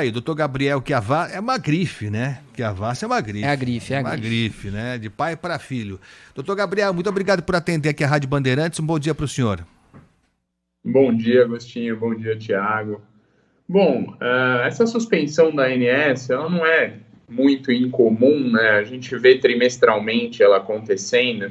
Aí, doutor Gabriel Chiavar é uma grife, né? Chiavassi é uma grife. É a grife, é a uma grife. grife, né? De pai para filho. Doutor Gabriel, muito obrigado por atender aqui a Rádio Bandeirantes. Um bom dia para o senhor. Bom dia, Agostinho. Bom dia, Tiago. Bom, essa suspensão da ANS, ela não é muito incomum, né? A gente vê trimestralmente ela acontecendo.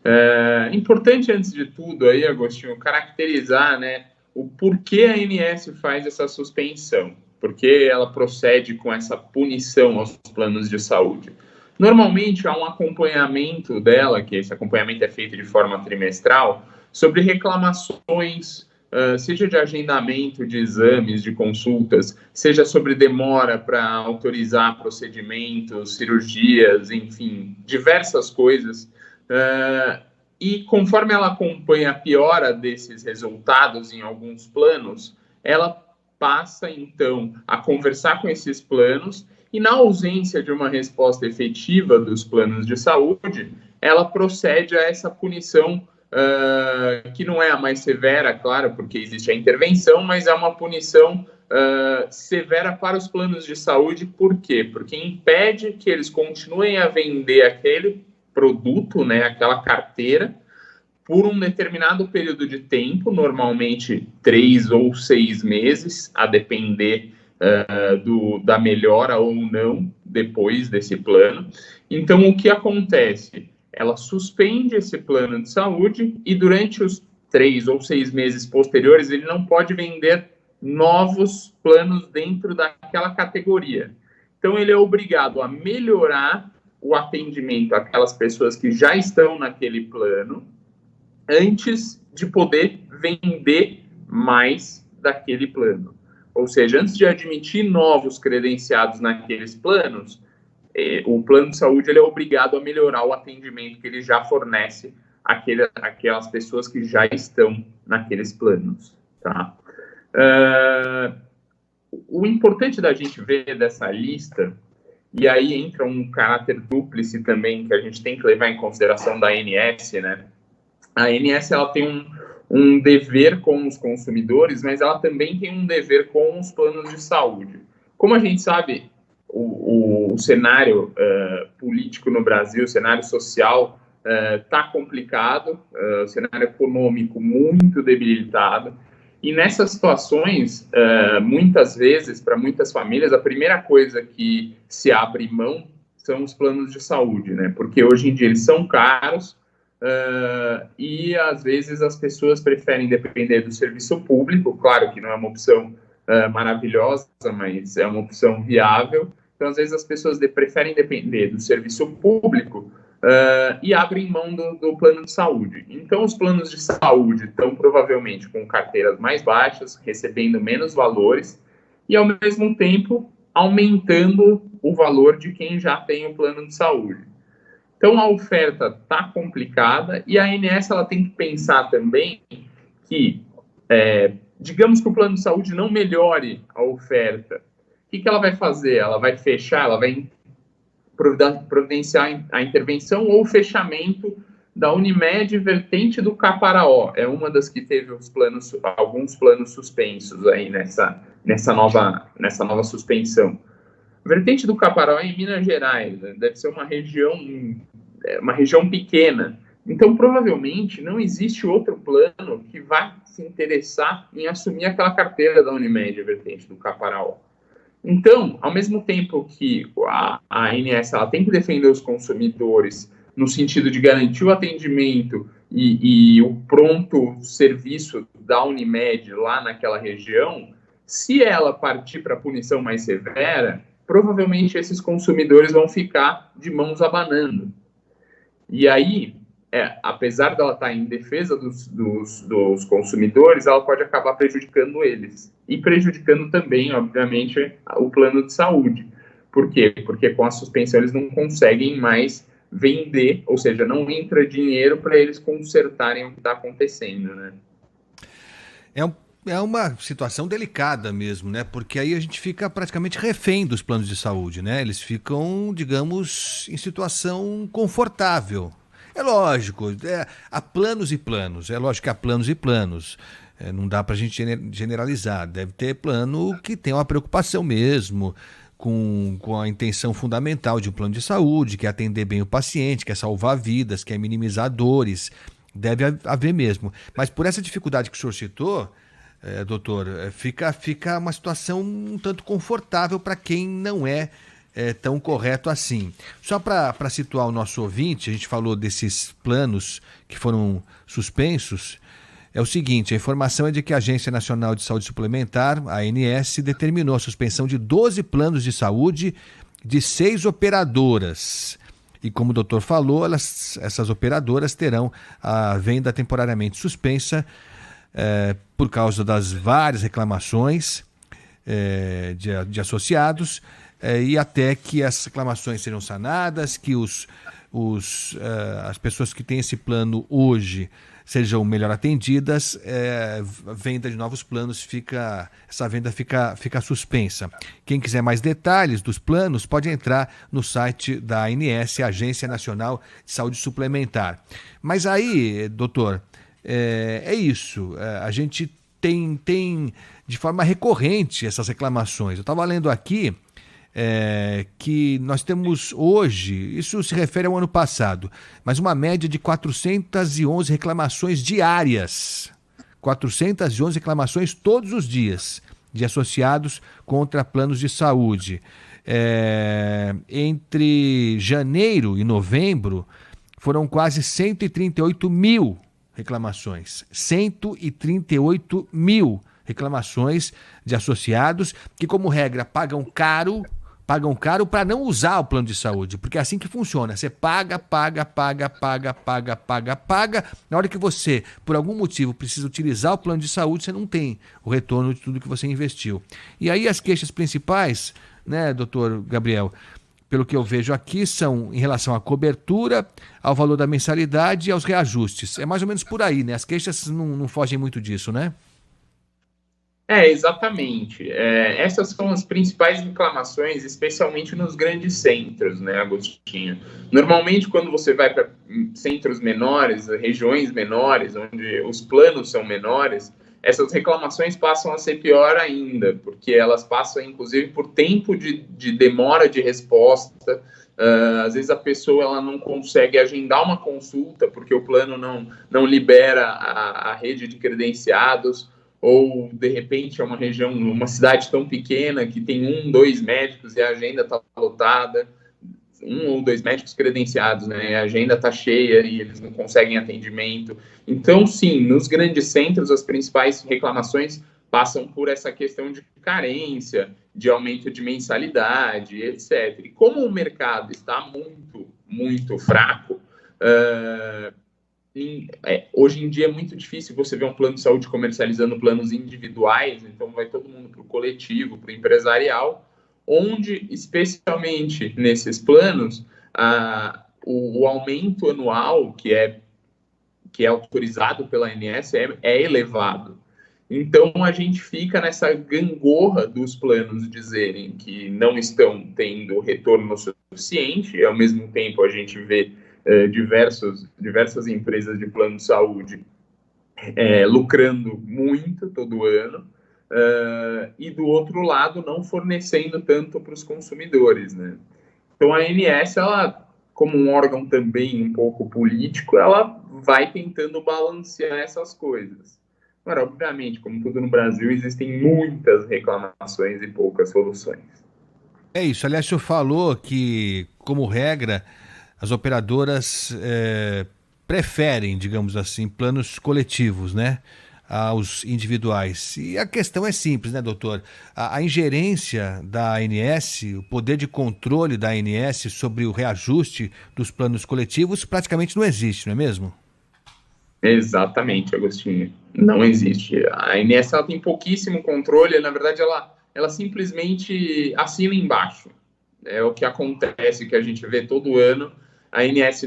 É importante, antes de tudo, aí, Agostinho, caracterizar, né, o porquê a ANS faz essa suspensão, porque ela procede com essa punição aos planos de saúde. Normalmente, há um acompanhamento dela, que esse acompanhamento é feito de forma trimestral, sobre reclamações, seja de agendamento de exames, de consultas, seja sobre demora para autorizar procedimentos, cirurgias, enfim, diversas coisas. E conforme ela acompanha a piora desses resultados em alguns planos, ela passa, então, a conversar com esses planos e, na ausência de uma resposta efetiva dos planos de saúde, ela procede a essa punição que não é a mais severa, claro, porque existe a intervenção, mas é uma punição severa para os planos de saúde. Por quê? Porque impede que eles continuem a vender aquele produto, né, aquela carteira, por um determinado período de tempo, normalmente 3 ou 6 meses, a depender da melhora ou não depois desse plano. Então, o que acontece? Ela suspende esse plano de saúde e durante os 3 ou 6 meses posteriores ele não pode vender novos planos dentro daquela categoria. Então ele é obrigado a melhorar o atendimento àquelas pessoas que já estão naquele plano antes de poder vender mais daquele plano. Ou seja, antes de admitir novos credenciados naqueles planos, o plano de saúde ele é obrigado a melhorar o atendimento que ele já fornece àquelas pessoas que já estão naqueles planos. Tá? O importante da gente ver dessa lista, e aí entra um caráter dúplice também que a gente tem que levar em consideração da ANS, né? A ANS ela tem um dever com os consumidores, mas ela também tem um dever com os planos de saúde. Como a gente sabe, o cenário político no Brasil, o cenário social está complicado, o cenário econômico muito debilitado, e nessas situações, muitas vezes, para muitas famílias, a primeira coisa que se abre mão são os planos de saúde, né? Porque hoje em dia eles são caros, e às vezes as pessoas preferem depender do serviço público. Claro que não é uma opção maravilhosa, mas é uma opção viável. Então, às vezes as pessoas preferem depender do serviço público e abrem mão do plano de saúde. Então, os planos de saúde estão provavelmente com carteiras mais baixas, recebendo menos valores e, ao mesmo tempo, aumentando o valor de quem já tem o plano de saúde. Então, a oferta está complicada e a ANS ela tem que pensar também que, digamos que o plano de saúde não melhore a oferta. O que ela vai fazer? Ela vai fechar, ela vai providenciar a intervenção ou o fechamento da Unimed vertente do Caparaó. É uma das que teve alguns planos suspensos aí nessa nova suspensão. A vertente do Caparaó é em Minas Gerais, né? Deve ser uma região pequena. Então, provavelmente, não existe outro plano que vá se interessar em assumir aquela carteira da Unimed, a vertente do Caparaó. Então, ao mesmo tempo que a ANS ela tem que defender os consumidores no sentido de garantir o atendimento e o pronto serviço da Unimed lá naquela região, se ela partir para a punição mais severa, provavelmente esses consumidores vão ficar de mãos abanando. E aí, apesar dela estar em defesa dos consumidores, ela pode acabar prejudicando eles. E prejudicando também, obviamente, o plano de saúde. Por quê? Porque com a suspensão eles não conseguem mais vender, ou seja, não entra dinheiro para eles consertarem o que está acontecendo, né? É uma situação delicada mesmo, né? Porque aí a gente fica praticamente refém dos planos de saúde, né? Eles ficam, digamos, em situação confortável. É lógico, há planos e planos, é lógico que há planos e planos. Não dá para a gente generalizar. Deve ter plano que tem uma preocupação mesmo com a intenção fundamental de um plano de saúde, que é atender bem o paciente, que é salvar vidas, que é minimizar dores. Deve haver mesmo. Mas por essa dificuldade que o senhor citou, doutor, fica uma situação um tanto confortável para quem não é tão correto assim. Só para situar o nosso ouvinte, a gente falou desses planos que foram suspensos. É o seguinte, a informação é de que a Agência Nacional de Saúde Suplementar, a ANS, determinou a suspensão de 12 planos de saúde de 6 operadoras. E como o doutor falou, essas operadoras terão a venda temporariamente suspensa por causa das várias reclamações de associados e até que as reclamações sejam sanadas, que as pessoas que têm esse plano hoje sejam melhor atendidas, a venda de novos planos essa venda fica suspensa. Quem quiser mais detalhes dos planos pode entrar no site da ANS, Agência Nacional de Saúde Suplementar. Mas aí, doutor, é isso. A gente tem de forma recorrente essas reclamações. Eu estava lendo aqui que nós temos hoje, isso se refere ao ano passado, mas uma média de 411 reclamações diárias. 411 reclamações todos os dias de associados contra planos de saúde. Entre janeiro e novembro, foram quase 138 mil reclamações. 138 mil reclamações de associados que, como regra, pagam caro para não usar o plano de saúde, porque é assim que funciona. Você paga. Na hora que você, por algum motivo, precisa utilizar o plano de saúde, você não tem o retorno de tudo que você investiu. E aí as queixas principais, né, doutor Gabriel, pelo que eu vejo aqui, são em relação à cobertura, ao valor da mensalidade e aos reajustes. É mais ou menos por aí, né? As queixas não fogem muito disso, né? Exatamente. Essas são as principais reclamações, especialmente nos grandes centros, né, Agostinho? Normalmente, quando você vai para centros menores, regiões menores, onde os planos são menores, essas reclamações passam a ser pior ainda, porque elas passam, inclusive, por tempo de demora de resposta. Às vezes a pessoa ela não consegue agendar uma consulta, porque o plano não libera a rede de credenciados, ou de repente é uma região, uma cidade tão pequena que tem 1, 2 médicos e a agenda está lotada, 1 ou 2 médicos credenciados, né? A agenda está cheia e eles não conseguem atendimento. Então, sim, nos grandes centros as principais reclamações passam por essa questão de carência, de aumento de mensalidade, etc. E como o mercado está muito, muito fraco, hoje em dia é muito difícil você ver um plano de saúde comercializando planos individuais, então vai todo mundo para o coletivo, para o empresarial, onde, especialmente nesses planos, o aumento anual que é autorizado pela ANS é elevado. Então, a gente fica nessa gangorra dos planos dizerem que não estão tendo retorno suficiente, e ao mesmo tempo a gente vê diversas empresas de plano de saúde lucrando muito todo ano, e do outro lado não fornecendo tanto para os consumidores, né? Então a ANS, ela, como um órgão também um pouco político, ela vai tentando balancear essas coisas. Agora, obviamente, como tudo no Brasil, existem muitas reclamações e poucas soluções. É isso. Aliás, o senhor falou que, como regra, as operadoras preferem, digamos assim, planos coletivos, né, aos individuais. E a questão é simples, né, doutor? A ingerência da ANS, o poder de controle da ANS sobre o reajuste dos planos coletivos praticamente não existe, não é mesmo? Exatamente, Agostinho. Não existe. A ANS ela tem pouquíssimo controle, na verdade ela simplesmente assina embaixo. É o que acontece, que a gente vê todo ano. A ANS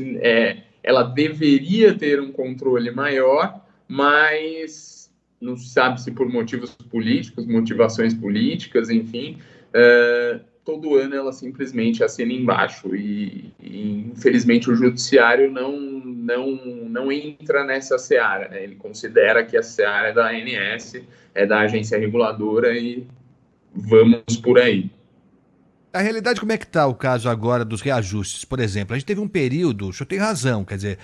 ela deveria ter um controle maior, mas não sabe se por motivos políticos, motivações políticas, enfim, todo ano ela simplesmente assina embaixo. E infelizmente, o judiciário não entra nessa seara, né? Ele considera que a seara é da ANS, é da agência reguladora e vamos por aí. A realidade, como é que está o caso agora dos reajustes? Por exemplo, a gente teve um período, o senhor tem razão, quer dizer,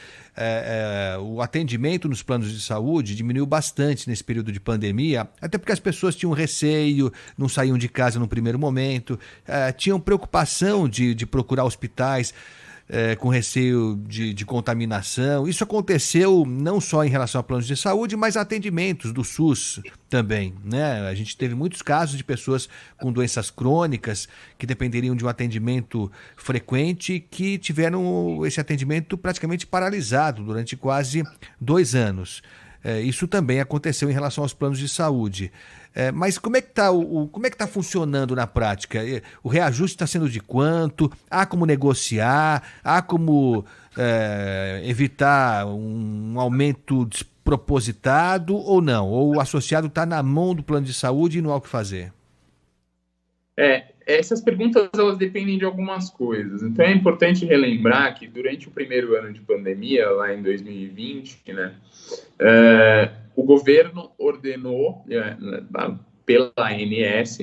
o atendimento nos planos de saúde diminuiu bastante nesse período de pandemia, até porque as pessoas tinham receio, não saíam de casa no primeiro momento, tinham preocupação de procurar hospitais, com receio de contaminação. Isso aconteceu não só em relação a planos de saúde, mas a atendimentos do SUS também, né? A gente teve muitos casos de pessoas com doenças crônicas que dependeriam de um atendimento frequente que tiveram esse atendimento praticamente paralisado durante quase 2 anos. Isso também aconteceu em relação aos planos de saúde. Mas como é que está funcionando na prática? O reajuste está sendo de quanto? Há como negociar? Há como evitar um aumento despropositado ou não? Ou o associado está na mão do plano de saúde e não há o que fazer? Essas perguntas elas dependem de algumas coisas. Então é importante relembrar que durante o primeiro ano de pandemia, lá em 2020, né, o governo ordenou pela ANS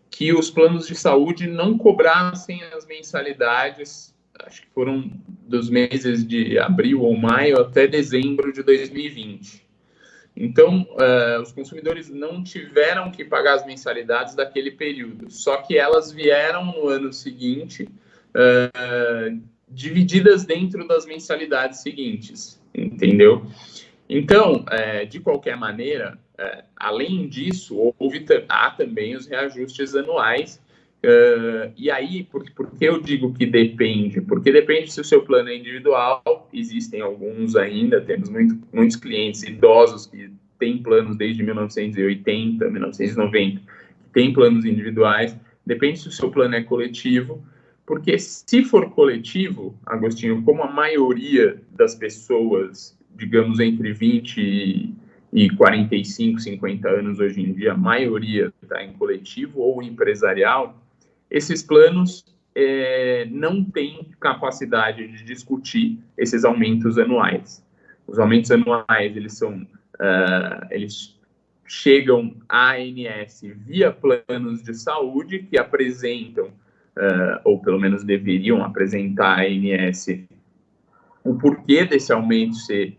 que os planos de saúde não cobrassem as mensalidades, acho que foram dos meses de abril ou maio até dezembro de 2020. Então, os consumidores não tiveram que pagar as mensalidades daquele período, só que elas vieram no ano seguinte, divididas dentro das mensalidades seguintes, entendeu? Então, de qualquer maneira, além disso, há também os reajustes anuais. E aí, por que eu digo que depende? Porque depende se o seu plano é individual, existem alguns ainda, temos muitos clientes idosos que têm planos desde 1980, 1990, que têm planos individuais, depende se o seu plano é coletivo, porque se for coletivo, Agostinho, como a maioria das pessoas, digamos, entre 20 e 45, 50 anos hoje em dia, a maioria está em coletivo ou empresarial, esses planos não têm capacidade de discutir esses aumentos anuais. Os aumentos anuais, eles chegam à ANS via planos de saúde que apresentam, ou pelo menos deveriam apresentar à ANS o porquê desse aumento ser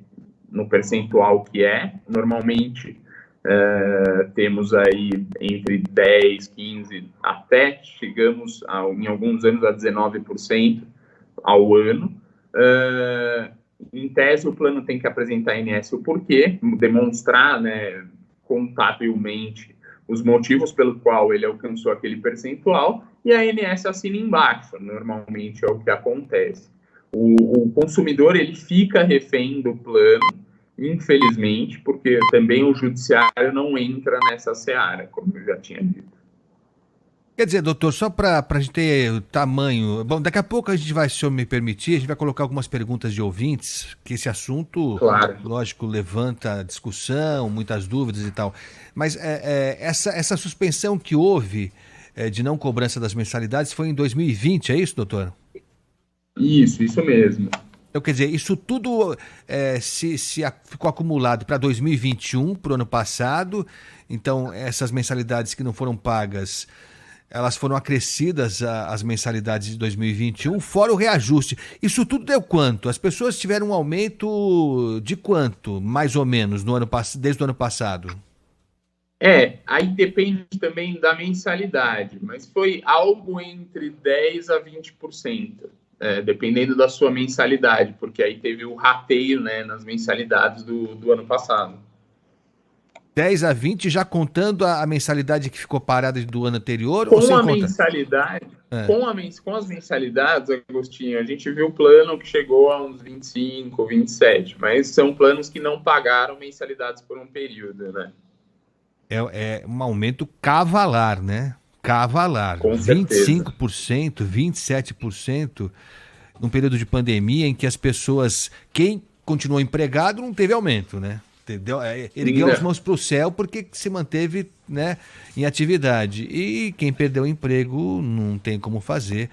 no percentual que é. Normalmente, temos aí entre 10, 15, até chegamos em alguns anos a 19% ao ano. Em tese, o plano tem que apresentar à ANS o porquê, demonstrar, né, contabilmente os motivos pelo qual ele alcançou aquele percentual, e a ANS assina embaixo, normalmente é o que acontece. O consumidor ele fica refém do plano, infelizmente, porque também o judiciário não entra nessa seara, como eu já tinha dito. Quer dizer, doutor, só para a gente ter o tamanho... Bom, daqui a pouco a gente vai, se o senhor me permitir, a gente vai colocar algumas perguntas de ouvintes, que esse assunto, claro, lógico, levanta discussão, muitas dúvidas e tal. Mas essa suspensão que houve de não cobrança das mensalidades foi em 2020, é isso, doutor? Isso mesmo. Então, quer dizer, isso tudo ficou acumulado para 2021, para o ano passado. Então, essas mensalidades que não foram pagas, elas foram acrescidas às mensalidades de 2021, fora o reajuste. Isso tudo deu quanto? As pessoas tiveram um aumento de quanto, mais ou menos, desde o ano passado? Aí depende também da mensalidade, mas foi algo entre 10% a 20%. Dependendo da sua mensalidade, porque aí teve o rateio, né, nas mensalidades do ano passado. 10 a 20, já contando a mensalidade que ficou parada do ano anterior? Com ou sem a conta? Mensalidade, com as mensalidades, Agostinho, a gente viu o plano que chegou a uns 25, 27, mas são planos que não pagaram mensalidades por um período, né? É um aumento cavalar, né? Cavalar. Com certeza. 25%, 27%, num período de pandemia em que as pessoas, quem continuou empregado, não teve aumento, né? Ergueu as mãos para o céu porque se manteve, né, em atividade. E quem perdeu o emprego não tem como fazer,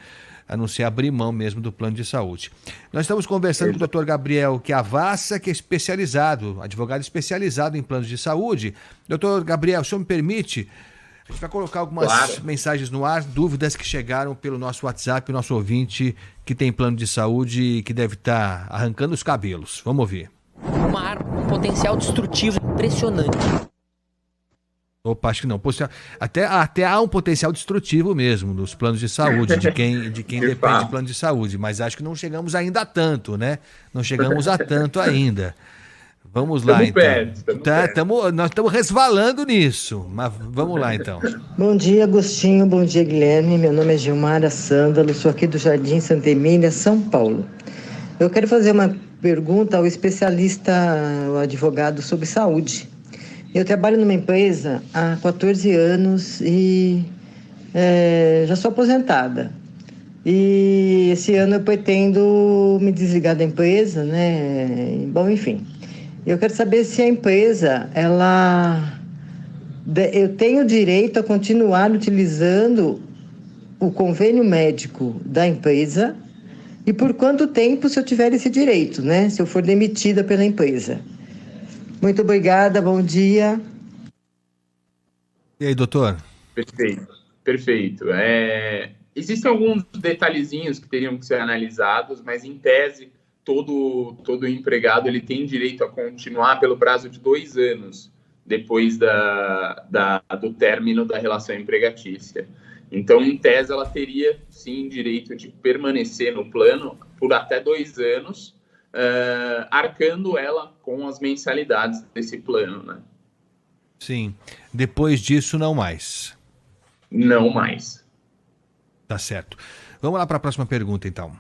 a não ser abrir mão mesmo do plano de saúde. Nós estamos conversando com o Dr. Gabriel Chiavassa, que é especializado, advogado especializado em planos de saúde. Doutor Gabriel, se o senhor me permite, a gente vai colocar algumas mensagens no ar, dúvidas que chegaram pelo nosso WhatsApp, o nosso ouvinte que tem plano de saúde e que deve estar arrancando os cabelos. Vamos ouvir. Uma arma com um potencial destrutivo impressionante. Opa, acho que não. Até há um potencial destrutivo mesmo nos planos de saúde, de quem depende de plano de saúde, mas acho que não chegamos ainda a tanto, né? Não chegamos a tanto ainda. Vamos lá, então. Nós estamos resvalando nisso, mas vamos lá, então. Bom dia, Agostinho. Bom dia, Guilherme. Meu nome é Gilmara Sândalo, sou aqui do Jardim Santa Emília, São Paulo. Eu quero fazer uma pergunta ao especialista, o advogado sobre saúde. Eu trabalho numa empresa há 14 anos e já sou aposentada. E esse ano eu pretendo me desligar da empresa, né? Bom, enfim. Eu quero saber se a empresa, eu tenho direito a continuar utilizando o convênio médico da empresa e por quanto tempo se eu tiver esse direito, né? Se eu for demitida pela empresa. Muito obrigada, bom dia. E aí, doutor? Perfeito. Existem alguns detalhezinhos que teriam que ser analisados, mas em tese, todo empregado ele tem direito a continuar pelo prazo de 2 anos depois do término da relação empregatícia. Então, em tese, ela teria, sim, direito de permanecer no plano por até 2 anos, arcando ela com as mensalidades desse plano, né? Sim. Depois disso, não mais. Não mais. Tá certo. Vamos lá para a próxima pergunta, então.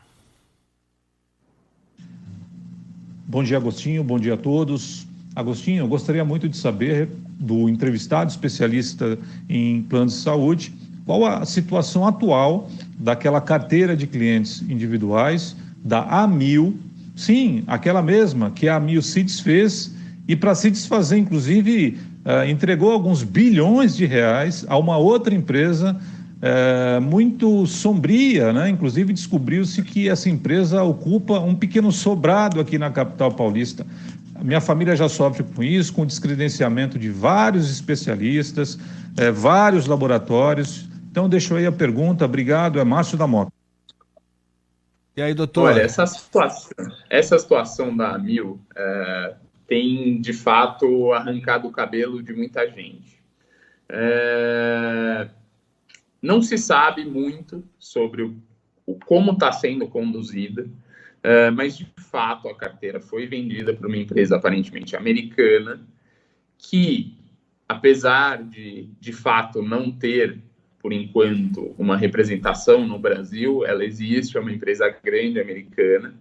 Bom dia, Agostinho. Bom dia a todos. Agostinho, eu gostaria muito de saber do entrevistado especialista em planos de saúde qual a situação atual daquela carteira de clientes individuais da Amil. Sim, aquela mesma que a Amil se desfez e, para se desfazer, inclusive, entregou alguns bilhões de reais a uma outra empresa muito sombria, né? Inclusive, descobriu-se que essa empresa ocupa um pequeno sobrado aqui na capital paulista. A minha família já sofre com isso, com o descredenciamento de vários especialistas, vários laboratórios. Então, deixo aí a pergunta. Obrigado, é Márcio da Mota. E aí, doutor? Olha, essa situação da Amil tem, de fato, arrancado o cabelo de muita gente. Não se sabe muito sobre como está sendo conduzida, mas, de fato, a carteira foi vendida para uma empresa aparentemente americana, que, apesar de fato, não ter, por enquanto, uma representação no Brasil, ela existe, é uma empresa grande americana.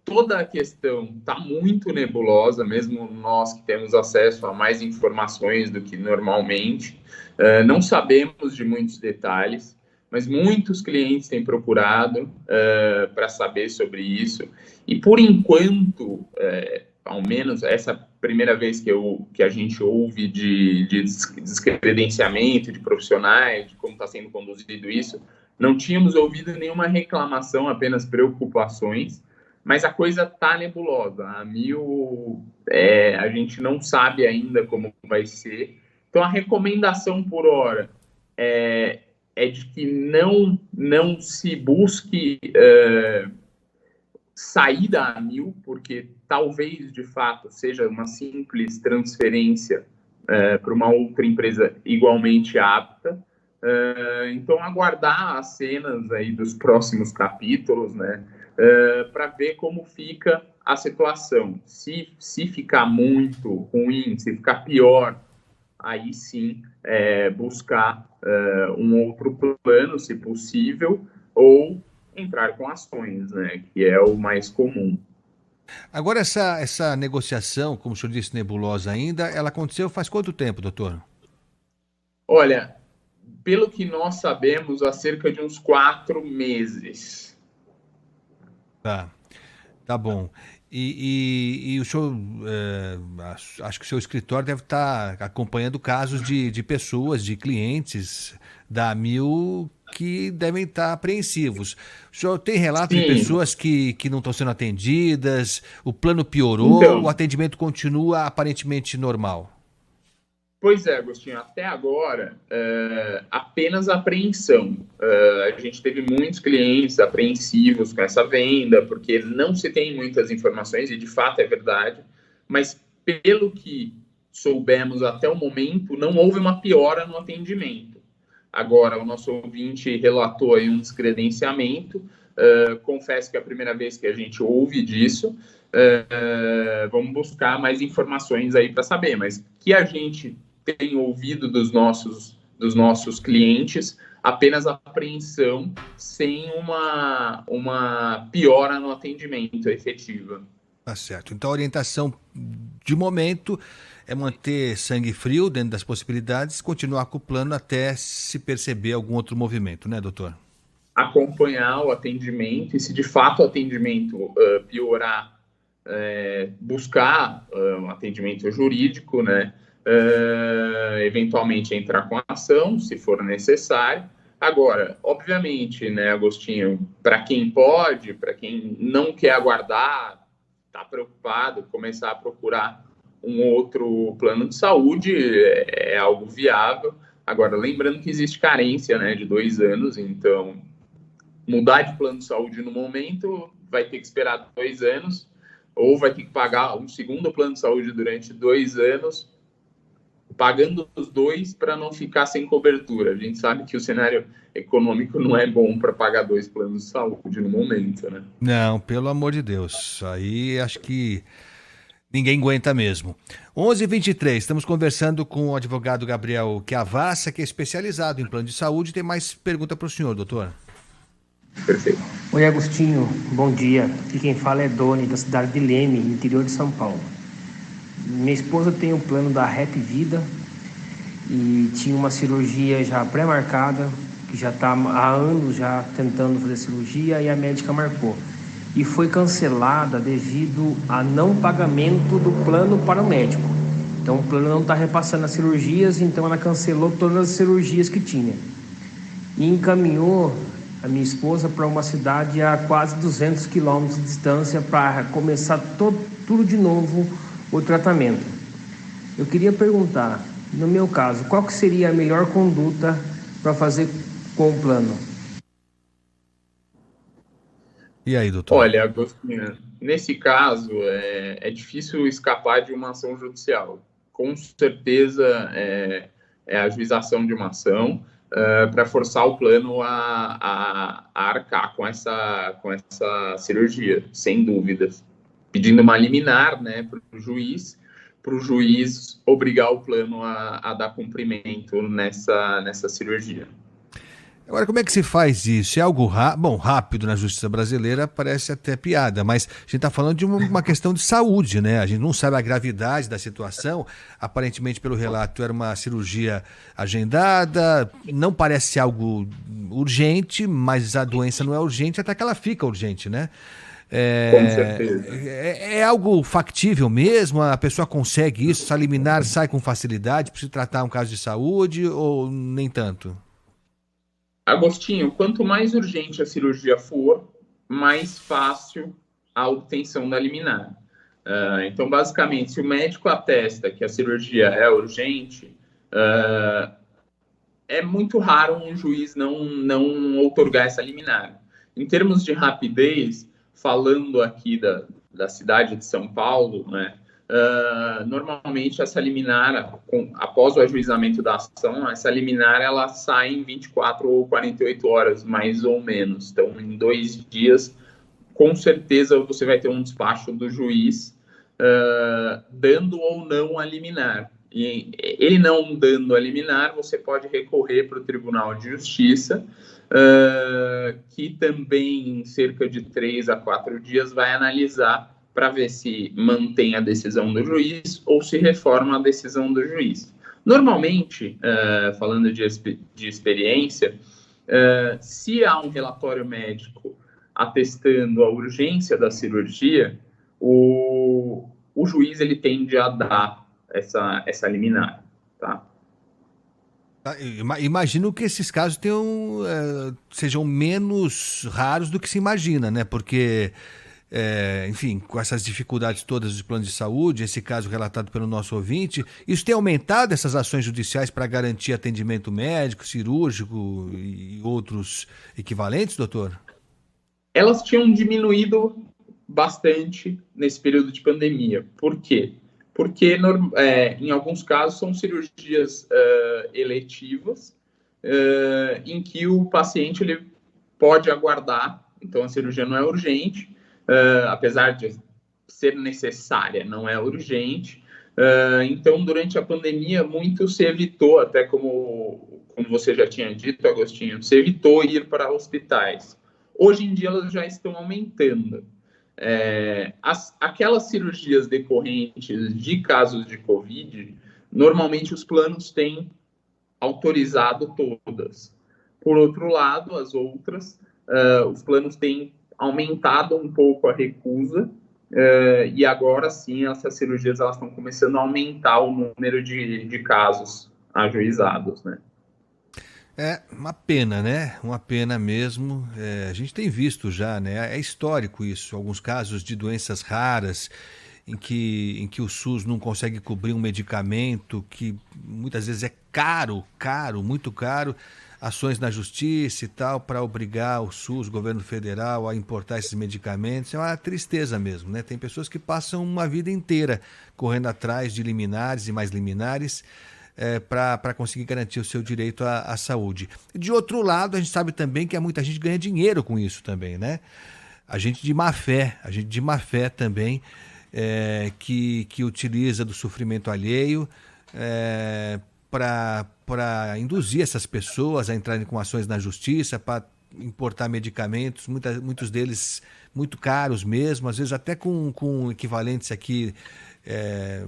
Toda a questão está muito nebulosa, mesmo nós que temos acesso a mais informações do que normalmente. Não sabemos de muitos detalhes, mas muitos clientes têm procurado para saber sobre isso. E, por enquanto, ao menos essa primeira vez que a gente ouve de descredenciamento de profissionais, de como está sendo conduzido isso, não tínhamos ouvido nenhuma reclamação, apenas preocupações, mas a coisa está nebulosa. A Amil, a gente não sabe ainda como vai ser. Então, a recomendação por hora é de que não se busque sair da Amil, porque talvez, de fato, seja uma simples transferência para uma outra empresa igualmente apta. Então, aguardar as cenas aí dos próximos capítulos, né, para ver como fica a situação. Se ficar muito ruim, se ficar pior, aí sim buscar um outro plano, se possível, ou entrar com ações, né, que é o mais comum. Agora, essa negociação, como o senhor disse, nebulosa ainda, ela aconteceu faz quanto tempo, doutor? Olha, pelo que nós sabemos, há cerca de uns 4 meses. Tá bom. E o senhor, acho que o seu escritório deve estar acompanhando casos de pessoas, de clientes da Amil que devem estar apreensivos. O senhor tem relato de Sim. pessoas que não estão sendo atendidas, o plano piorou, Então, o atendimento continua aparentemente normal? pois é, Agostinho, até agora, apenas apreensão. A gente teve muitos clientes apreensivos com essa venda, porque não se tem muitas informações, e de fato é verdade, mas pelo que soubemos até o momento, não houve uma piora no atendimento. Agora, o nosso ouvinte relatou aí um descredenciamento, confesso que é a primeira vez que a gente ouve disso, vamos buscar mais informações aí para saber, mas que a gente tem ouvido dos nossos clientes apenas apreensão sem uma piora no atendimento efetiva. Tá certo. Então a orientação de momento é manter sangue frio dentro das possibilidades, continuar com o plano até se perceber algum outro movimento, né, doutor? Acompanhar o atendimento e, se de fato o atendimento piorar, buscar um atendimento jurídico, né? Eventualmente entrar com ação, se for necessário. Agora, obviamente, né, Agostinho, para quem pode, para quem não quer aguardar, está preocupado, começar a procurar um outro plano de saúde é algo viável. Agora, lembrando que existe carência, né, de 2 anos, então mudar de plano de saúde no momento vai ter que esperar 2 anos, ou vai ter que pagar um segundo plano de saúde durante 2 anos, pagando os 2 para não ficar sem cobertura. A gente sabe que o cenário econômico não é bom para pagar 2 planos de saúde no momento, né? Não, pelo amor de Deus. Aí acho que ninguém aguenta mesmo. 11h23, estamos conversando com o advogado Gabriel Chiavassa, que é especializado em plano de saúde. Tem mais pergunta para o senhor, doutor. Perfeito. Oi, Agostinho, bom dia. Aqui quem fala é Doni, da cidade de Leme, interior de São Paulo. Minha esposa tem o plano da Rap Vida e tinha uma cirurgia já pré-marcada, que já está há anos já tentando fazer cirurgia, e a médica marcou. E foi cancelada devido a não pagamento do plano para o médico. Então o plano não está repassando as cirurgias, então ela cancelou todas as cirurgias que tinha. E encaminhou a minha esposa para uma cidade a quase 200 quilômetros de distância para começar tudo de novo o tratamento. Eu queria perguntar, no meu caso, qual que seria a melhor conduta para fazer com o plano? E aí, doutor? Olha, Agostinho, nesse caso é difícil escapar de uma ação judicial. Com certeza é a ajuização de uma ação para forçar o plano a arcar com essa cirurgia, sem dúvidas. Pedindo uma liminar, né, para o juiz obrigar o plano a dar cumprimento nessa cirurgia. Agora, como é que se faz isso? É algo rápido na justiça brasileira, parece até piada, mas a gente está falando de uma questão de saúde, né? A gente não sabe a gravidade da situação. Aparentemente, pelo relato, era uma cirurgia agendada, não parece algo urgente, mas a doença não é urgente até que ela fica urgente, né? Com certeza. É algo factível mesmo? A pessoa consegue isso? Se liminar sai com facilidade para se tratar um caso de saúde ou nem tanto? Agostinho, quanto mais urgente a cirurgia for, mais fácil a obtenção da liminar. Então, basicamente, se o médico atesta que a cirurgia é urgente, é muito raro um juiz não outorgar essa liminar. Em termos de rapidez, falando aqui da cidade de São Paulo, né, normalmente essa liminar, após o ajuizamento da ação, essa liminar ela sai em 24 ou 48 horas, mais ou menos. Então, em 2 dias, com certeza você vai ter um despacho do juiz dando ou não a liminar. E ele não dando a liminar, você pode recorrer para o Tribunal de Justiça, que também em cerca de 3 a 4 dias vai analisar para ver se mantém a decisão do juiz ou se reforma a decisão do juiz. Normalmente, falando de experiência, se há um relatório médico atestando a urgência da cirurgia, o juiz ele tende a dar essa liminar, tá? Imagino que esses casos sejam menos raros do que se imagina, né? Porque, enfim, com essas dificuldades todas dos planos de saúde, esse caso relatado pelo nosso ouvinte, isso tem aumentado essas ações judiciais para garantir atendimento médico, cirúrgico e outros equivalentes, doutor? Elas tinham diminuído bastante nesse período de pandemia. Por quê? Porque, em alguns casos, são cirurgias eletivas em que o paciente ele pode aguardar, então a cirurgia não é urgente, apesar de ser necessária, não é urgente. Então, durante a pandemia, muito se evitou, até como você já tinha dito, Agostinho, se evitou ir para hospitais. Hoje em dia, elas já estão aumentando. Aquelas cirurgias decorrentes de casos de Covid, normalmente os planos têm autorizado todas. Por outro lado, as outras, os planos têm aumentado um pouco a recusa, e agora sim essas cirurgias elas estão começando a aumentar o número de casos ajuizados, né? É uma pena, né? Uma pena mesmo. A gente tem visto já, né? É histórico isso. Alguns casos de doenças raras em que o SUS não consegue cobrir um medicamento que muitas vezes é caro, muito caro. Ações na justiça e tal para obrigar o SUS, o governo federal, a importar esses medicamentos. É uma tristeza mesmo, né? Tem pessoas que passam uma vida inteira correndo atrás de liminares e mais liminares, para conseguir garantir o seu direito à saúde. De outro lado, a gente sabe também que muita gente ganha dinheiro com isso também, né? A gente de má fé também, que utiliza do sofrimento alheio para induzir essas pessoas a entrarem com ações na justiça, para importar medicamentos, muitos deles muito caros mesmo, às vezes até com equivalentes aqui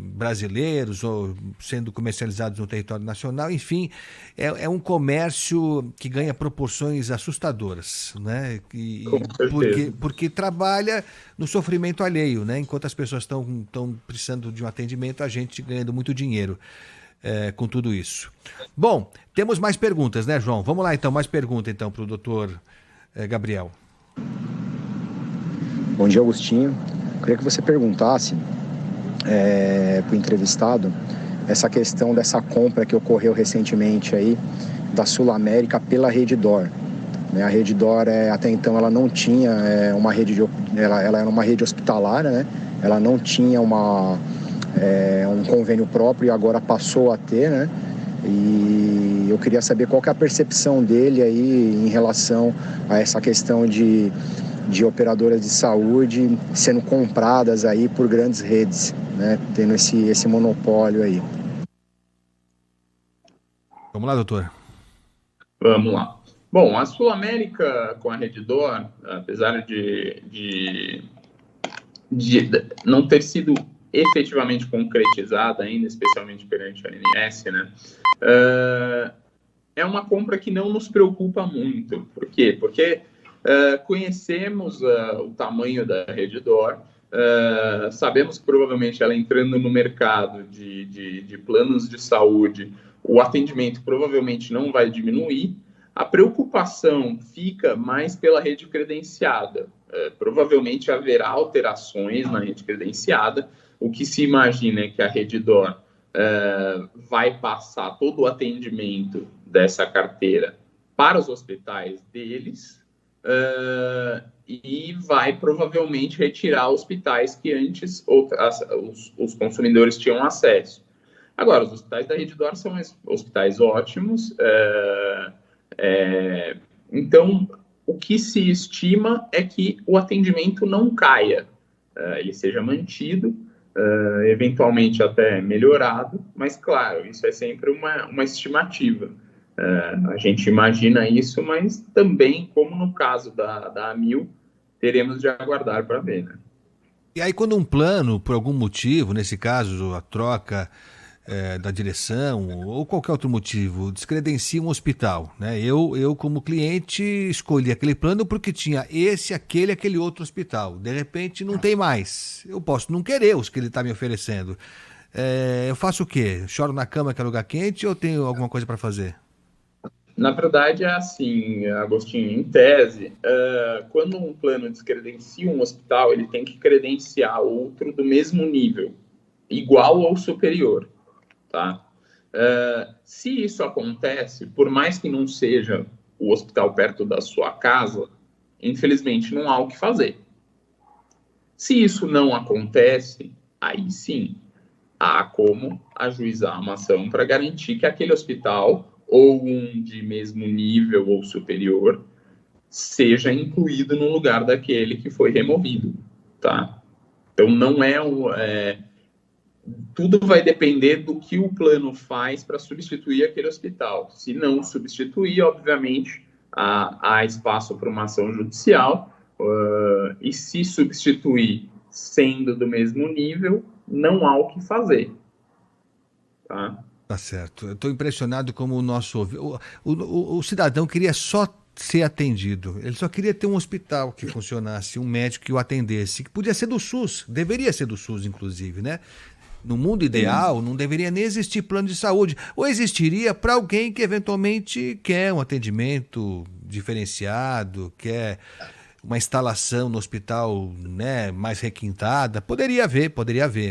brasileiros ou sendo comercializados no território nacional. Enfim, é um comércio que ganha proporções assustadoras, né? Porque trabalha no sofrimento alheio, né? Enquanto as pessoas estão precisando de um atendimento, a gente ganhando muito dinheiro com tudo isso. Bom, temos mais perguntas, né, João? Vamos lá então, mais pergunta então para o doutor Gabriel. Bom dia, Agostinho. Queria que você perguntasse para o entrevistado essa questão dessa compra que ocorreu recentemente aí da Sul América pela Redditor. A Redditor, até então, ela não tinha uma rede ela era uma rede hospitalar, né? Ela não tinha um convênio próprio e agora passou a ter, né? E eu queria saber qual que é a percepção dele aí em relação a essa questão de operadoras de saúde sendo compradas aí por grandes redes, né? Tendo esse monopólio aí. Vamos lá, doutor. Vamos lá. Bom, a Sul América com a Redditor, apesar de não ter sido efetivamente concretizada ainda, especialmente perante a ANS, né? É uma compra que não nos preocupa muito. Por quê? Porque conhecemos o tamanho da Redditor, sabemos que provavelmente ela entrando no mercado de planos de saúde, o atendimento provavelmente não vai diminuir. A preocupação fica mais pela rede credenciada. Provavelmente haverá alterações na rede credenciada. O que se imagina é que a Redditor vai passar todo o atendimento dessa carteira para os hospitais deles e vai provavelmente retirar hospitais que antes os consumidores tinham acesso. Agora, os hospitais da Redditor são hospitais ótimos, então o que se estima é que o atendimento não caia, ele seja mantido, eventualmente até melhorado, mas claro, isso é sempre uma estimativa. A gente imagina isso, mas também, como no caso da Amil, teremos de aguardar para ver, né? E aí quando um plano, por algum motivo, nesse caso a troca da direção ou qualquer outro motivo, descredencia um hospital, né? Eu, como cliente, escolhi aquele plano porque tinha aquele outro hospital. De repente, não tem mais. Eu posso não querer os que ele está me oferecendo. Eu faço o quê? Choro na cama que é lugar quente ou tenho alguma coisa para fazer? Na verdade, é assim, Agostinho, em tese, quando um plano descredencia um hospital, ele tem que credenciar outro do mesmo nível, igual ou superior, tá? Se isso acontece, por mais que não seja o hospital perto da sua casa, infelizmente não há o que fazer. Se isso não acontece, aí sim, há como ajuizar uma ação para garantir que aquele hospital ou um de mesmo nível ou superior, seja incluído no lugar daquele que foi removido, tá? Então, não tudo vai depender do que o plano faz para substituir aquele hospital. Se não substituir, obviamente, há espaço para uma ação judicial, e se substituir sendo do mesmo nível, não há o que fazer, tá? Tá certo. Eu estou impressionado como o cidadão queria só ser atendido. Ele só queria ter um hospital que funcionasse, um médico que o atendesse, que podia ser do SUS, deveria ser do SUS, inclusive, né? No mundo ideal, não deveria nem existir plano de saúde. Ou existiria para alguém que eventualmente quer um atendimento diferenciado, quer uma instalação no hospital, né, mais requintada. Poderia haver,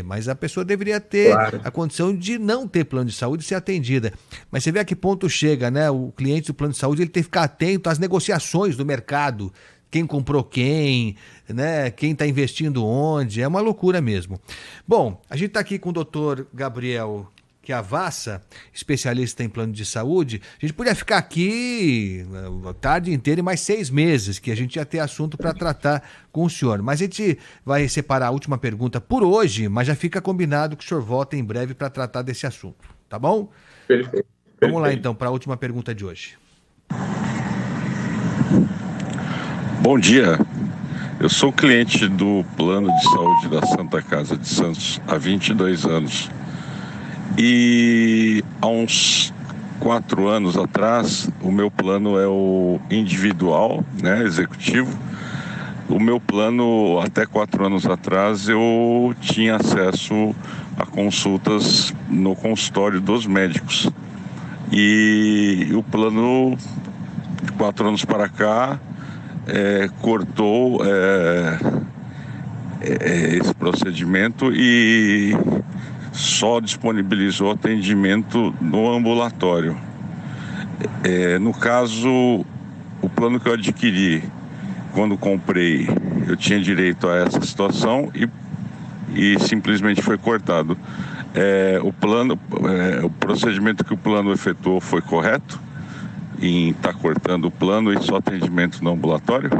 mas a pessoa deveria ter Claro. a condição de não ter plano de saúde e ser atendida. Mas você vê a que ponto chega, né? O cliente do plano de saúde ele tem que ficar atento às negociações do mercado. Quem comprou quem, né? Quem está investindo onde. É uma loucura mesmo. Bom, a gente está aqui com o doutor Gabriel Chiavassa, especialista em plano de saúde. A gente podia ficar aqui a tarde inteira e mais 6 meses, que a gente ia ter assunto para tratar com o senhor. Mas a gente vai separar a última pergunta por hoje, mas já fica combinado que o senhor volta em breve para tratar desse assunto. Tá bom? Perfeito. Vamos lá então para a última pergunta de hoje. Bom dia, eu sou cliente do plano de saúde da Santa Casa de Santos há 22 anos e há uns 4 anos atrás o meu plano é o individual, né, executivo. O meu plano até 4 anos atrás eu tinha acesso a consultas no consultório dos médicos e o plano de 4 anos para cá cortou esse procedimento e só disponibilizou atendimento no ambulatório. No caso, o plano que eu adquiri, quando comprei, eu tinha direito a essa situação e simplesmente foi cortado. O procedimento que o plano efetuou foi correto? Em estar cortando o plano e só atendimento no ambulatório?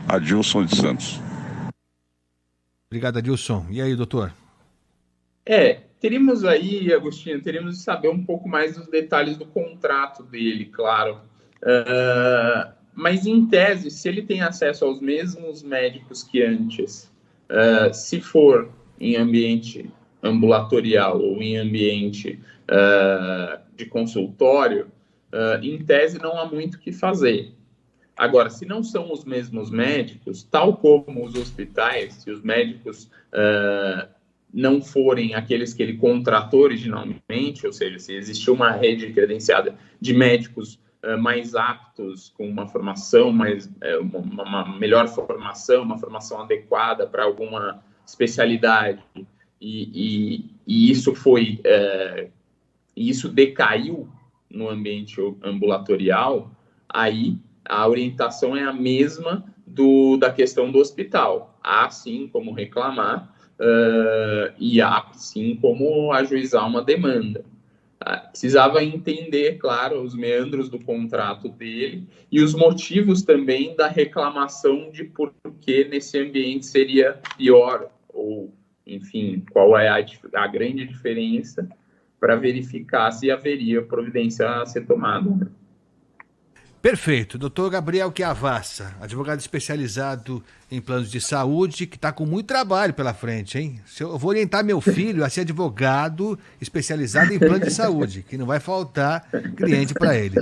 Adilson de Santos. Obrigado, Adilson. E aí, doutor? Teríamos aí, Agostinho, teríamos de saber um pouco mais dos detalhes do contrato dele, claro. Mas, em tese, se ele tem acesso aos mesmos médicos que antes, se for em ambiente ambulatorial ou em ambiente de consultório, em tese não há muito o que fazer. Agora, se não são os mesmos médicos, tal como os hospitais, se os médicos não forem aqueles que ele contratou originalmente, ou seja, se existiu uma rede credenciada de médicos mais aptos, com uma formação, uma melhor formação, uma formação adequada para alguma especialidade, e isso isso decaiu no ambiente ambulatorial, aí a orientação é a mesma da questão do hospital. Há sim como reclamar e há sim como ajuizar uma demanda. Precisava entender, claro, os meandros do contrato dele e os motivos também da reclamação de por que nesse ambiente seria pior, ou, enfim, qual é a grande diferença, para verificar se haveria providência a ser tomada. Perfeito. Doutor Gabriel Chiavassa, advogado especializado em planos de saúde, que está com muito trabalho pela frente, hein? Eu vou orientar meu filho a ser advogado especializado em plano de saúde, que não vai faltar cliente para ele.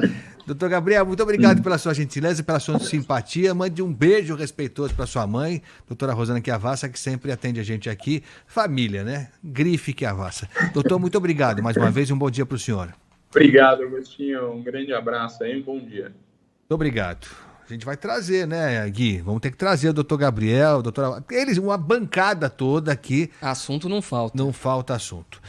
Doutor Gabriel, muito obrigado pela sua gentileza, pela sua simpatia. Mande um beijo respeitoso para sua mãe, doutora Rosana Chiavassa, que sempre atende a gente aqui. Família, né? Grife Chiavassa. Doutor, muito obrigado mais uma vez e um bom dia para o senhor. Obrigado, Agostinho. Um grande abraço aí, um bom dia. Muito obrigado. A gente vai trazer, né, Gui? Vamos ter que trazer o doutor Gabriel, doutora... Eles, uma bancada toda aqui. Assunto não falta. Não falta assunto.